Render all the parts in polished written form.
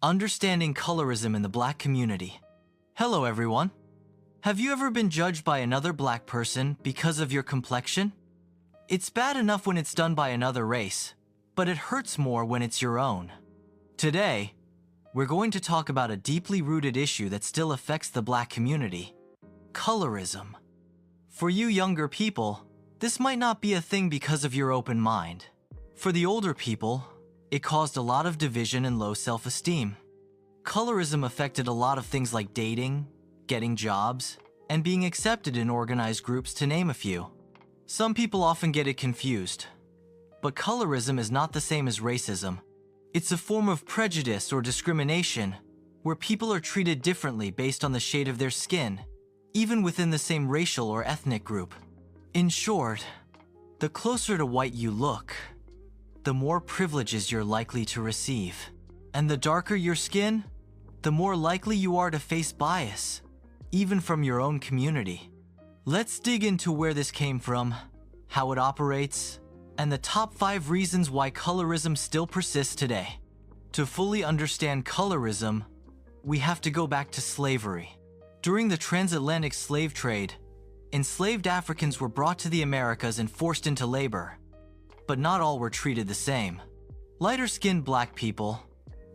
Understanding colorism in the Black community. Hello everyone. Have you ever been judged by another Black person because of your complexion? It's bad enough when it's done by another race, but it hurts more when it's your own. Today, we're going to talk about a deeply rooted issue that still affects the Black community: colorism. For you younger people, this might not be a thing because of your open mind. For the older people, it caused a lot of division and low self-esteem. Colorism affected a lot of things like dating, getting jobs, and being accepted in organized groups, to name a few. Some people often get it confused, but colorism is not the same as racism. It's a form of prejudice or discrimination where people are treated differently based on the shade of their skin, even within the same racial or ethnic group. In short, the closer to white you look, the more privileges you're likely to receive. And the darker your skin, the more likely you are to face bias, even from your own community. Let's dig into where this came from, how it operates, and the top 5 reasons why colorism still persists today. To fully understand colorism, we have to go back to slavery. During the transatlantic slave trade, enslaved Africans were brought to the Americas and forced into labor, but not all were treated the same. Lighter-skinned Black people,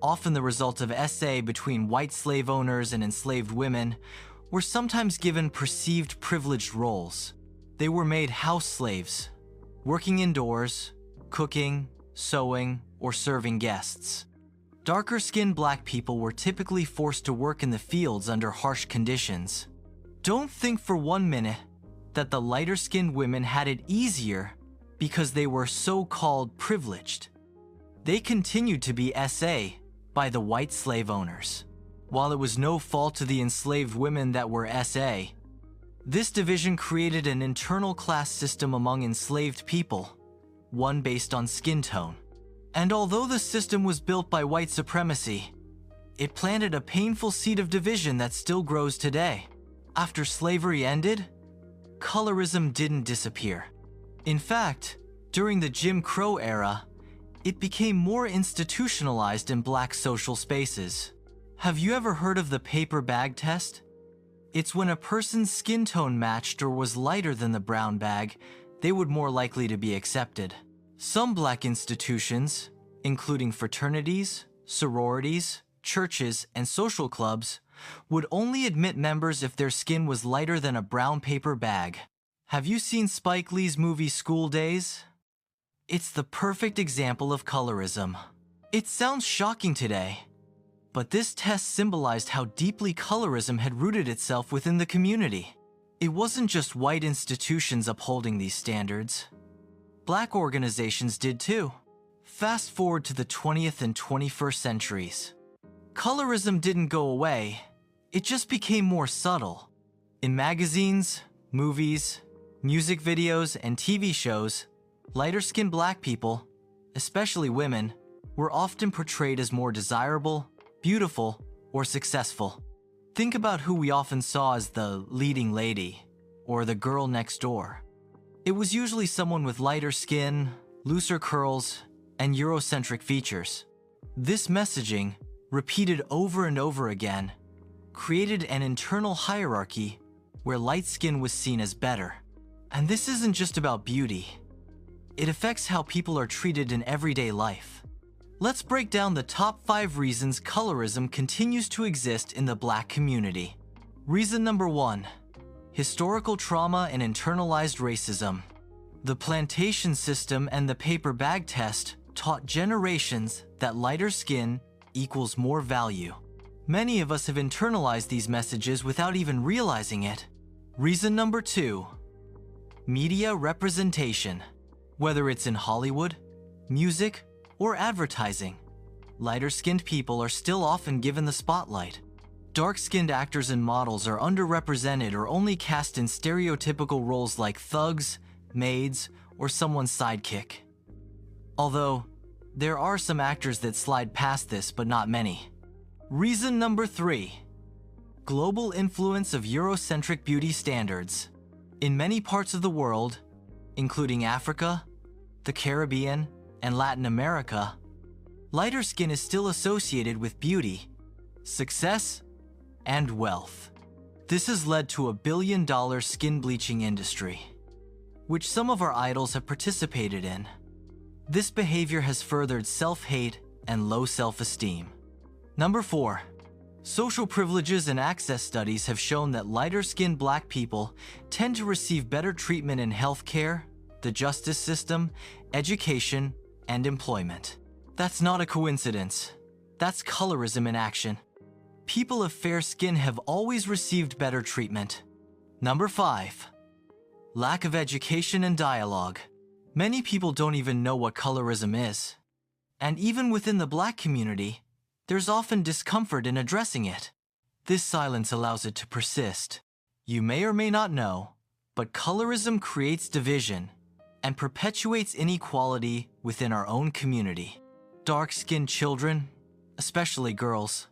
often the result of SA between white slave owners and enslaved women, were sometimes given perceived privileged roles. They were made house slaves, working indoors, cooking, sewing, or serving guests. Darker-skinned Black people were typically forced to work in the fields under harsh conditions. Don't think for 1 minute that the lighter-skinned women had it easier because they were so-called privileged. They continued to be SA by the white slave owners. While it was no fault to the enslaved women that were SA, this division created an internal class system among enslaved people, one based on skin tone. And although the system was built by white supremacy, it planted a painful seed of division that still grows today. After slavery ended, colorism didn't disappear. In fact, during the Jim Crow era, it became more institutionalized in Black social spaces. Have you ever heard of the paper bag test? It's when a person's skin tone matched or was lighter than the brown bag, they would more likely to be accepted. Some Black institutions, including fraternities, sororities, churches, and social clubs, would only admit members if their skin was lighter than a brown paper bag. Have you seen Spike Lee's movie School Days? It's the perfect example of colorism. It sounds shocking today, but this test symbolized how deeply colorism had rooted itself within the community. It wasn't just white institutions upholding these standards. Black organizations did too. Fast forward to the 20th and 21st centuries. Colorism didn't go away, it just became more subtle. In magazines, movies, music videos, and TV shows, lighter-skinned Black people, especially women, were often portrayed as more desirable, beautiful, or successful. Think about who we often saw as the leading lady, or the girl next door. It was usually someone with lighter skin, looser curls, and Eurocentric features. This messaging, repeated over and over again, created an internal hierarchy where light skin was seen as better. And this isn't just about beauty. It affects how people are treated in everyday life. Let's break down the top 5 reasons colorism continues to exist in the Black community. Reason number 1. Historical trauma and internalized racism. The plantation system and the paper bag test taught generations that lighter skin equals more value. Many of us have internalized these messages without even realizing it. Reason number 2. Media representation. Whether it's in Hollywood, music, or advertising, lighter-skinned people are still often given the spotlight. Dark-skinned actors and models are underrepresented or only cast in stereotypical roles like thugs, maids, or someone's sidekick. Although, there are some actors that slide past this, but not many. Reason number 3. Global influence of Eurocentric beauty standards. In many parts of the world, including Africa, the Caribbean, and Latin America, lighter skin is still associated with beauty, success, and wealth. This has led to a billion-dollar skin bleaching industry, which some of our idols have participated in. This behavior has furthered self-hate and low self-esteem. Number 4. Social privileges and access studies have shown that lighter-skinned Black people tend to receive better treatment in healthcare, the justice system, education, and employment. That's not a coincidence. That's colorism in action. People of fair skin have always received better treatment. Number 5. Lack of education and dialogue. Many people don't even know what colorism is. And even within the Black community, there's often discomfort in addressing it. This silence allows it to persist. You may or may not know, but colorism creates division and perpetuates inequality within our own community. Dark-skinned children, especially girls,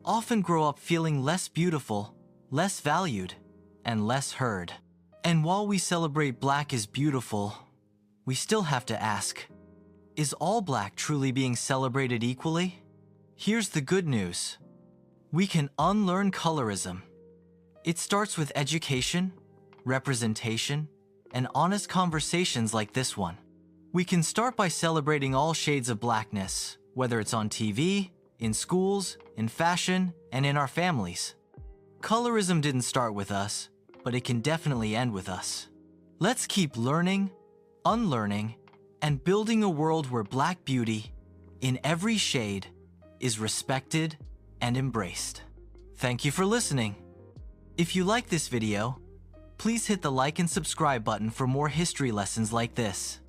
often grow up feeling less beautiful, less valued, and less heard. And while we celebrate Black as beautiful, we still have to ask, is all Black truly being celebrated equally? Here's the good news. We can unlearn colorism. It starts with education, representation, and honest conversations like this one. We can start by celebrating all shades of Blackness, whether it's on TV, in schools, in fashion, and in our families. Colorism didn't start with us, but it can definitely end with us. Let's keep learning, unlearning, and building a world where Black beauty, in every shade, is respected and embraced. Thank you for listening. If you like this video, please hit the like and subscribe button for more history lessons like this.